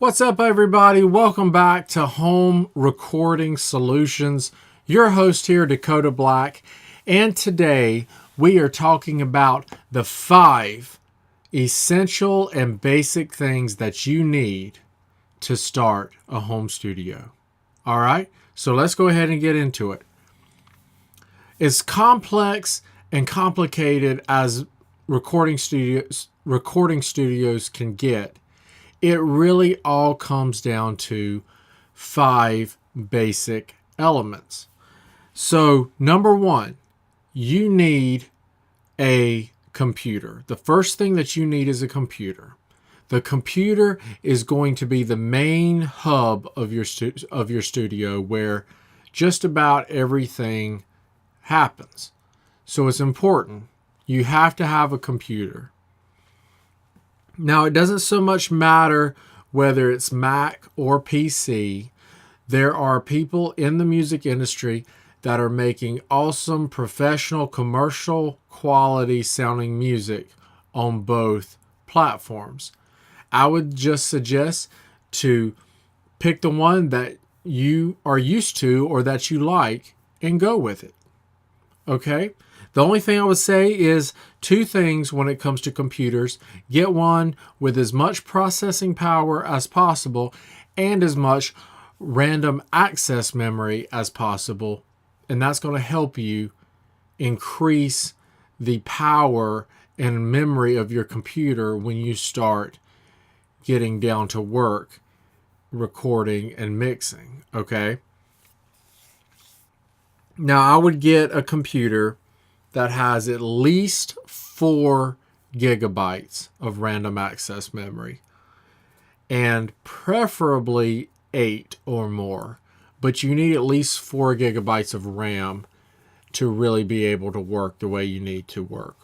What's up, everybody? Welcome back to Home Recording Solutions. Your host here, Dakota Black, and today we are talking about the 5 essential and basic things that you need to start a home studio. All right, so let's go ahead and get into it. As complex and complicated as recording studios can get, it really all comes down to 5 basic elements. So, number 1, you need a computer. The first thing that you need is a computer. The computer is going to be the main hub of your studio where just about everything happens. So it's important. You have to have a computer. Now, it doesn't so much matter whether it's Mac or PC. There are people in the music industry that are making awesome, professional, commercial quality sounding music on both platforms. I would just suggest to pick the one that you are used to or that you like and go with it. Okay? The only thing I would say is 2 things when it comes to computers. Get one with as much processing power as possible and as much random access memory as possible. And that's going to help you increase the power and memory of your computer when you start getting down to work, recording and mixing. Okay? Now, I would get a computer that has at least 4 gigabytes of random access memory and preferably 8 or more. But you need at least 4 gigabytes of RAM to really be able to work the way you need to work.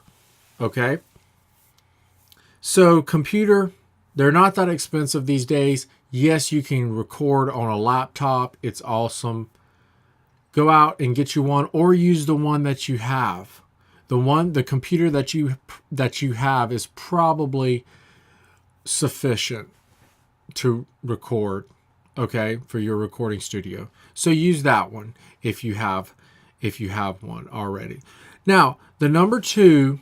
Okay? So, computer, they're not that expensive these days. Yes, you can record on a laptop. It's awesome. Go out and get you one or use the one that you have. The computer that you have is probably sufficient to record, okay, for your recording studio. So use that one if you have one already. Now, the number 2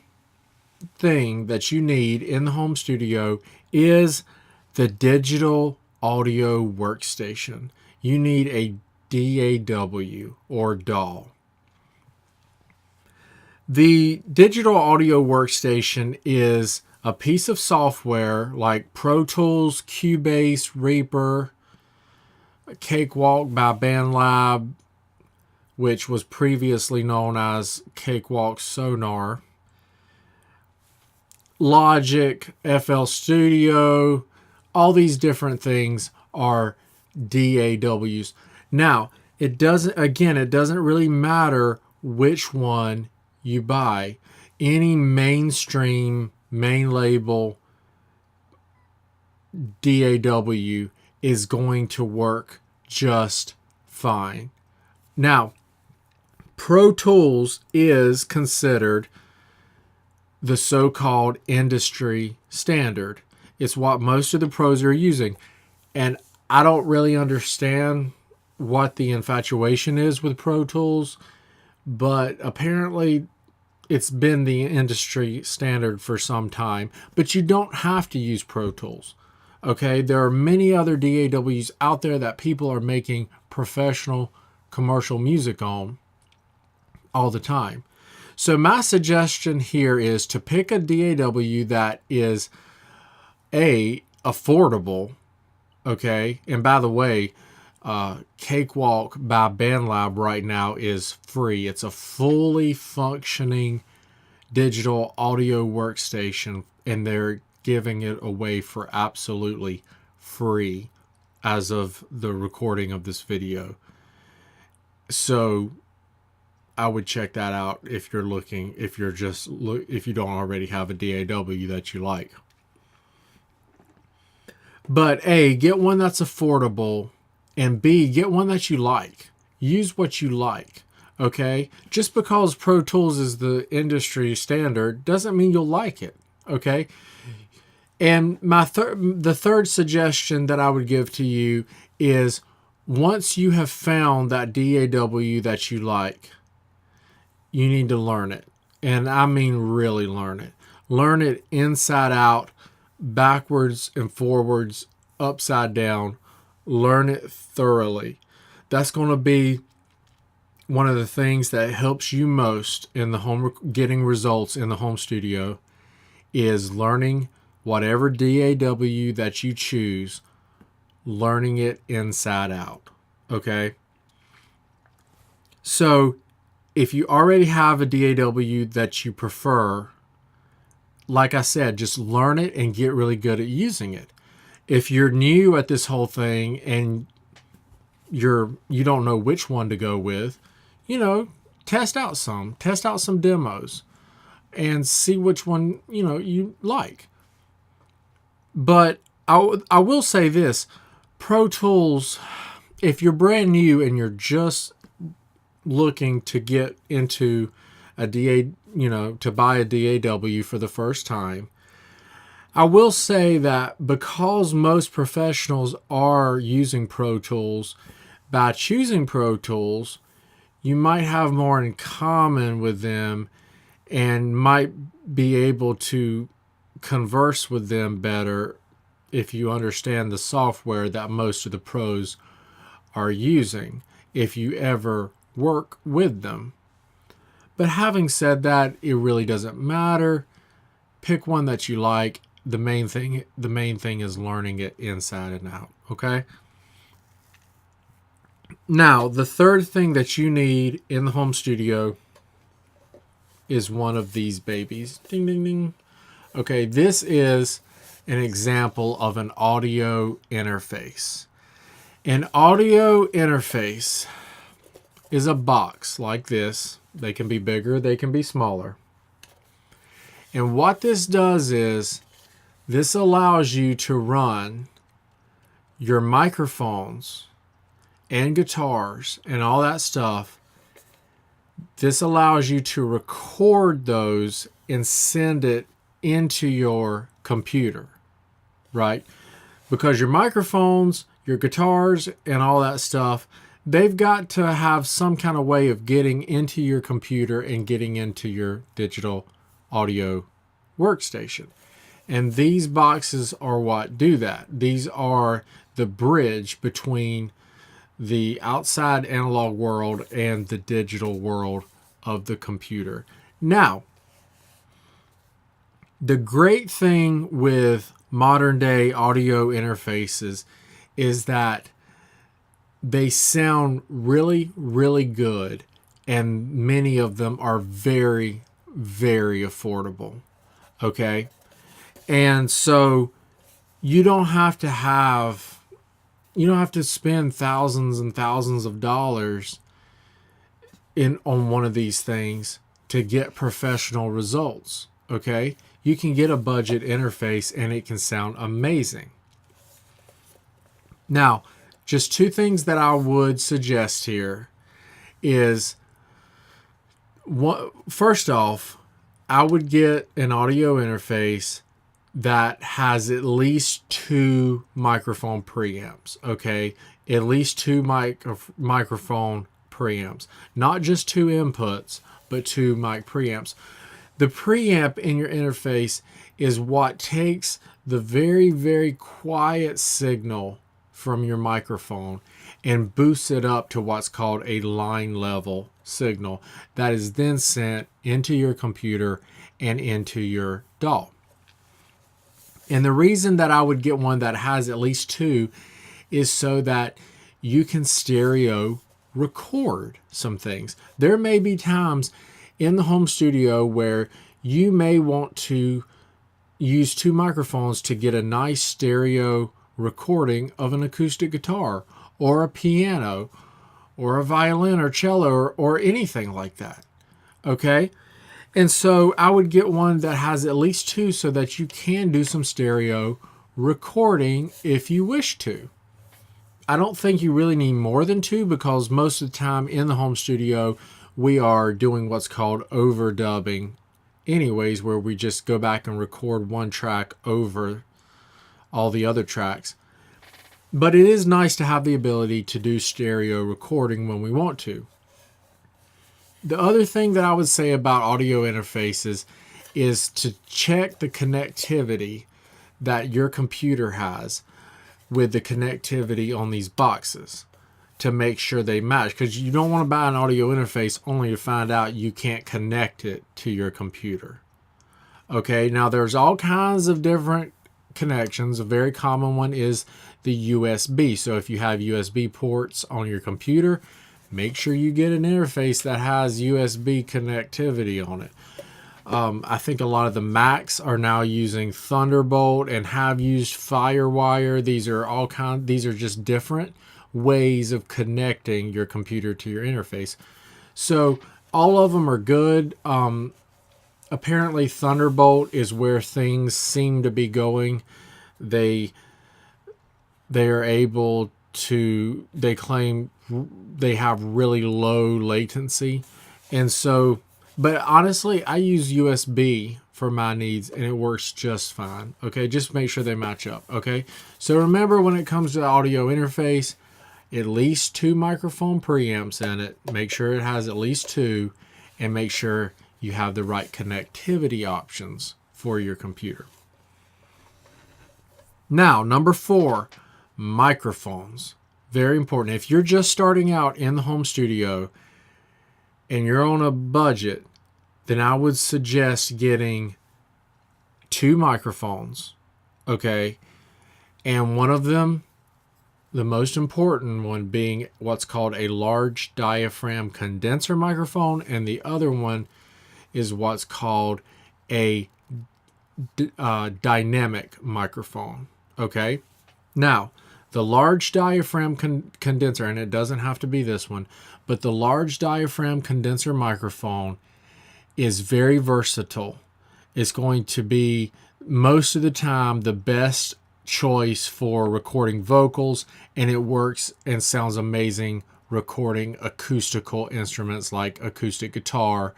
thing that you need in the home studio is the digital audio workstation. You need a DAW or DAW. The digital audio workstation is a piece of software like Pro Tools, Cubase, Reaper, Cakewalk by BandLab, which was previously known as Cakewalk Sonar, Logic, FL Studio. All these different things are DAWs. Now, it doesn't really matter which one you buy. Any mainstream, main label DAW is going to work just fine. Now, Pro Tools is considered the so-called industry standard. It's what most of the pros are using. And I don't really understand what the infatuation is with Pro Tools, but apparently it's been the industry standard for some time. But you don't have to use Pro Tools. Okay, there are many other DAWs out there that people are making professional commercial music on all the time. So my suggestion here is to pick a DAW that is affordable. Okay, and by the way, Cakewalk by BandLab right now is free. It's a fully functioning digital audio workstation, and they're giving it away for absolutely free as of the recording of this video. So I would check that out if you're looking, if you don't already have a DAW that you like. But A, get one that's affordable, and B, get one that you like. Use what you like, okay? Just because Pro Tools is the industry standard doesn't mean you'll like it, okay? And the third suggestion that I would give to you is, once you have found that DAW that you like, you need to learn it. And I mean really learn it. Learn it inside out, backwards and forwards, upside down. Learn it thoroughly. That's going to be one of the things that helps you most in the home, getting results in the home studio, is learning whatever DAW that you choose, learning it inside out. Okay? So if you already have a DAW that you prefer, like I said, just learn it and get really good at using it. If you're new at this whole thing and you don't know which one to go with, test out some demos and see which one, you like. But I will say this, Pro Tools, if you're brand new and you're just looking to get into a DA, to buy a DAW for the first time, I will say that because most professionals are using Pro Tools, by choosing Pro Tools, you might have more in common with them and might be able to converse with them better if you understand the software that most of the pros are using, if you ever work with them. But having said that, it really doesn't matter. Pick one that you like. The main thing is learning it inside and out. Okay? Now, the third thing that you need in the home studio is one of these babies. Ding, ding, ding. Okay, this is an example of an audio interface. An audio interface is a box like this. They can be bigger, they can be smaller. And what this does is, this allows you to run your microphones and guitars and all that stuff. This allows you to record those and send it into your computer, right? Because your microphones, your guitars, and all that stuff, they've got to have some kind of way of getting into your computer and getting into your digital audio workstation. And these boxes are what do that. These are the bridge between the outside analog world and the digital world of the computer. Now, the great thing with modern day audio interfaces is that they sound really, really good, and many of them are very, very affordable. Okay? And so you don't have to spend thousands and thousands of dollars on one of these things to get professional results. Okay? You can get a budget interface and it can sound amazing. Now, just two things that I would suggest here is, first off, I would get an audio interface that has at least 2 microphone preamps, okay? At least 2 microphone preamps. Not just 2 inputs, but 2 mic preamps. The preamp in your interface is what takes the very, very quiet signal from your microphone and boosts it up to what's called a line level signal that is then sent into your computer and into your DAW. And the reason that I would get one that has at least 2 is so that you can stereo record some things. There may be times in the home studio where you may want to use 2 microphones to get a nice stereo recording of an acoustic guitar or a piano or a violin or cello or anything like that. Okay? And so I would get one that has at least 2 so that you can do some stereo recording if you wish to. I don't think you really need more than 2, because most of the time in the home studio we are doing what's called overdubbing anyways, where we just go back and record one track over all the other tracks. But it is nice to have the ability to do stereo recording when we want to. The other thing that I would say about audio interfaces is to check the connectivity that your computer has with the connectivity on these boxes to make sure they match, because you don't want to buy an audio interface only to find out you can't connect it to your computer. Okay, now there's all kinds of different connections. A very common one is the USB. So if you have USB ports on your computer, make sure you get an interface that has USB connectivity on it. I think a lot of the Macs are now using Thunderbolt and have used FireWire. These are just different ways of connecting your computer to your interface. So all of them are good. Apparently Thunderbolt is where things seem to be going. They are able to, they claim they have really low latency. And so, but honestly, I use USB for my needs and it works just fine. Okay, just make sure they match up. Okay, so remember, when it comes to the audio interface, at least 2 microphone preamps in it. Make sure it has at least 2, and make sure you have the right connectivity options for your computer. Now, number 4, microphones. Very important. If you're just starting out in the home studio and you're on a budget, then I would suggest getting 2 microphones, okay? And one of them, the most important one, being what's called a large diaphragm condenser microphone, and the other one is what's called a dynamic microphone, okay? Now, the large diaphragm condenser, and it doesn't have to be this one, but the large diaphragm condenser microphone is very versatile. It's going to be, most of the time, the best choice for recording vocals, and it works and sounds amazing recording acoustical instruments like acoustic guitar,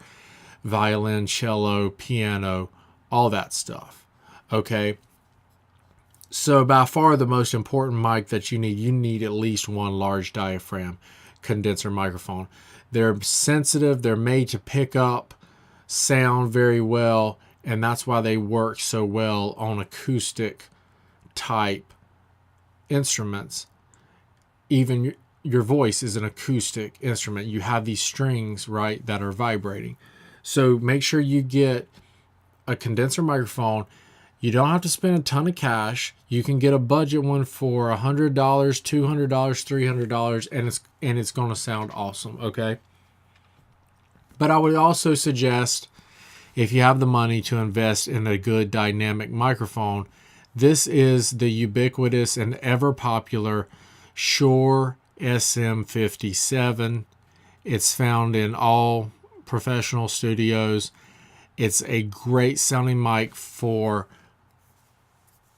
violin, cello, piano, all that stuff. Okay, so by far the most important mic that you need at least one large diaphragm condenser microphone. They're sensitive, they're made to pick up sound very well, and that's why they work so well on acoustic type instruments. Even your voice is an acoustic instrument. You have these strings, right, that are vibrating. So make sure you get a condenser microphone. You don't have to spend a ton of cash. You can get a budget one for $100, $200, $300, and it's going to sound awesome, okay? But I would also suggest, if you have the money, to invest in a good dynamic microphone. This is the ubiquitous and ever popular Shure SM57. It's found in all professional studios. It's a great sounding mic for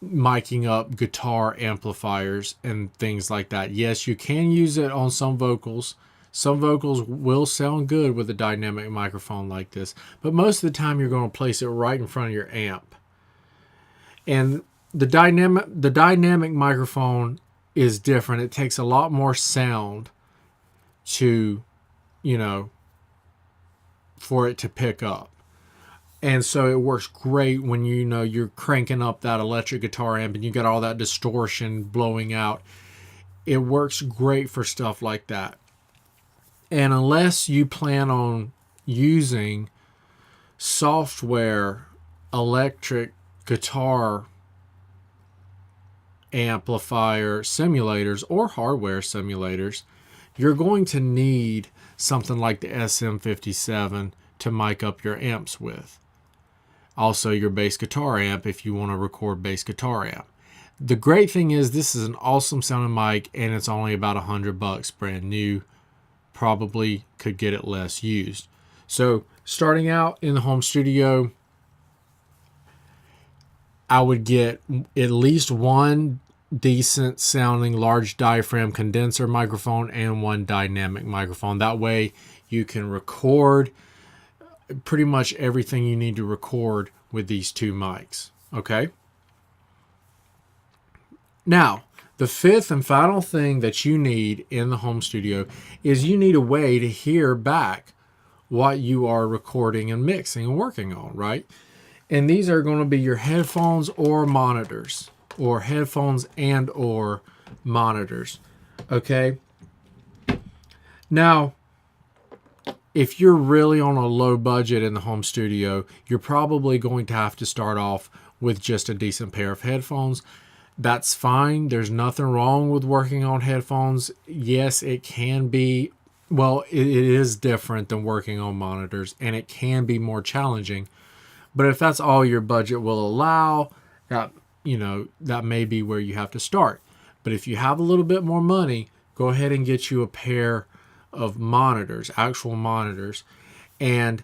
miking up guitar amplifiers and things like that. Yes, you can use it on some vocals. Some vocals will sound good with a dynamic microphone like this, but most of the time you're going to place it right in front of your amp. And the dynamic microphone is different. It takes a lot more sound to, for it to pick up. And so it works great when you're cranking up that electric guitar amp and you got all that distortion blowing out. It works great for stuff like that. And unless you plan on using software electric guitar amplifier simulators or hardware simulators, you're going to need something like the SM57 to mic up your amps with. Also your bass guitar amp if you want to record bass guitar amp. The great thing is this is an awesome sounding mic, and it's only about $100 brand new. Probably could get it less used. So starting out in the home studio, I would get at least one decent sounding large diaphragm condenser microphone and one dynamic microphone. That way you can record pretty much everything you need to record with these 2 mics. Okay. Now, the fifth and final thing that you need in the home studio is you need a way to hear back what you are recording and mixing and working on, right? And these are going to be your headphones or monitors, or headphones and or monitors. Okay? Now, if you're really on a low budget in the home studio, you're probably going to have to start off with just a decent pair of headphones. That's fine. There's nothing wrong with working on headphones. Yes, it can be, well, it is different than working on monitors, and it can be more challenging. But if that's all your budget will allow, that may be where you have to start. But if you have a little bit more money, go ahead and get you a pair of monitors, actual monitors. And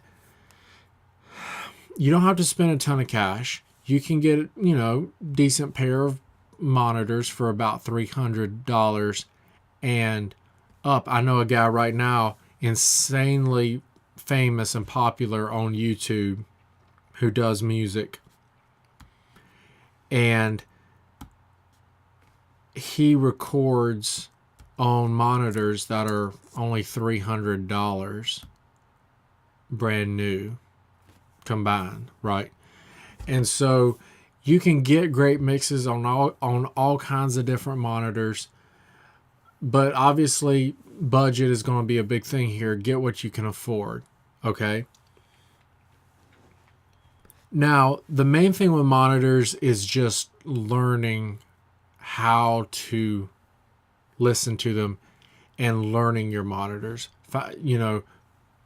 you don't have to spend a ton of cash. You can get, decent pair of monitors for about $300 and up. I know a guy right now, insanely famous and popular on YouTube, who does music, and he records on monitors that are only $300 brand new combined, right? And so you can get great mixes on all kinds of different monitors, but obviously budget is going to be a big thing here. Get what you can afford, okay? Now, the main thing with monitors is just learning how to listen to them and learning your monitors.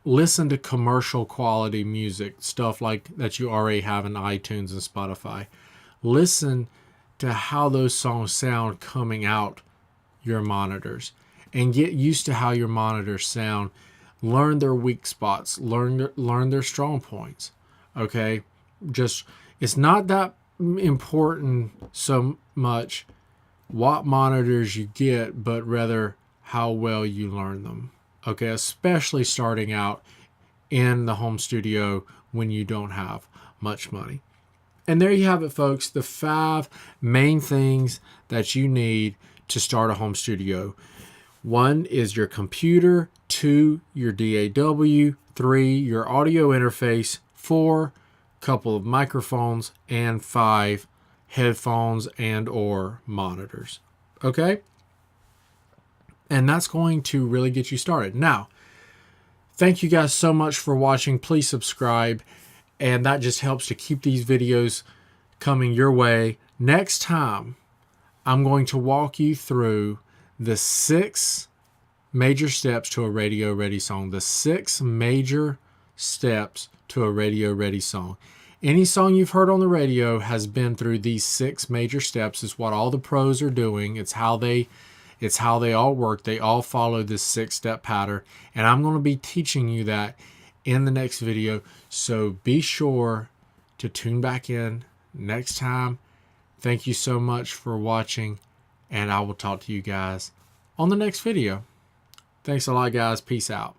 Listen to commercial quality music, stuff like that you already have in iTunes and Spotify. Listen to how those songs sound coming out your monitors and get used to how your monitors sound. Learn their weak spots, learn their strong points. Okay? Just, it's not that important so much what monitors you get, but rather how well you learn them. Okay, especially starting out in the home studio when you don't have much money. And there you have it, folks, the 5 main things that you need to start a home studio. 1 is your computer, 2, your DAW, 3, your audio interface, 4, couple of microphones, and 5, headphones and or monitors. Okay? And that's going to really get you started. Now, thank you guys so much for watching. Please subscribe, and that just helps to keep these videos coming your way. Next time, I'm going to walk you through the 6 major steps to a radio ready song. The 6 major steps to a radio ready song. Any song you've heard on the radio has been through these 6 major steps. It's what all the pros are doing. It's how they all work. They all follow this 6-step pattern. And I'm going to be teaching you that in the next video. So be sure to tune back in next time. Thank you so much for watching, and I will talk to you guys on the next video. Thanks a lot, guys. Peace out.